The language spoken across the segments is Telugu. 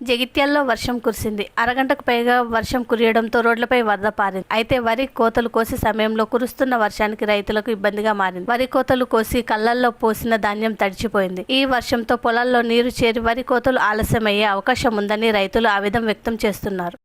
జగిత్యాల్లో వర్షం కురిసింది. అరగంటకు పైగా వర్షం కురియడంతో రోడ్లపై వరద పారింది. అయితే వరి కోతలు కోసే సమయంలో కురుస్తున్న వర్షానికి రైతులకు ఇబ్బందిగా మారింది. వరి కోతలు కోసి కళ్ళల్లో పోసిన ధాన్యం తడిచిపోయింది. ఈ వర్షంతో పొలాల్లో నీరు చేరి వరి కోతలు ఆలస్యమయ్యే అవకాశం ఉందని రైతులు ఆవేదన వ్యక్తం చేస్తున్నారు.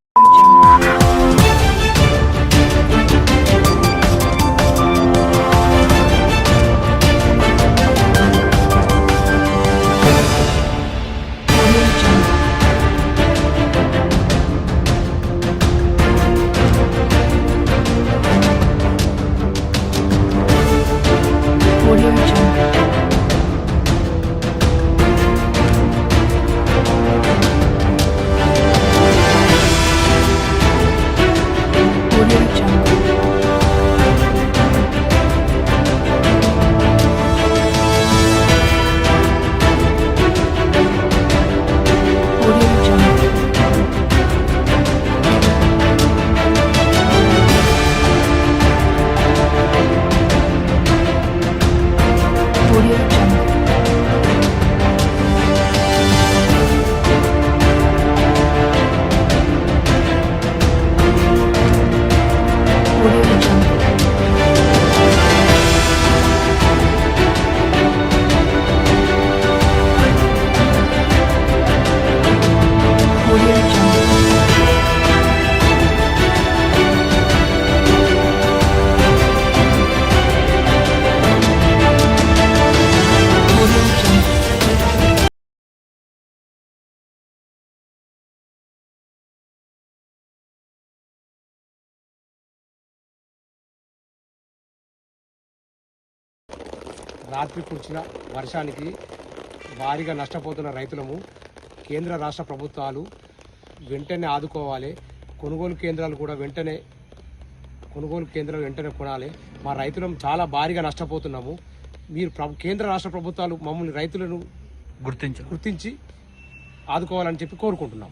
రాత్రి కురిసిన వర్షానికి భారీగా నష్టపోతున్న రైతులము కేంద్ర రాష్ట్ర ప్రభుత్వాలు వెంటనే ఆదుకోవాలి. కొనుగోలు కేంద్రాలు వెంటనే కొనాలి. మా రైతులం చాలా భారీగా నష్టపోతున్నాము. మీరు కేంద్ర రాష్ట్ర ప్రభుత్వాలు మమ్మల్ని రైతులను గుర్తించి ఆదుకోవాలని చెప్పి కోరుకుంటున్నాం.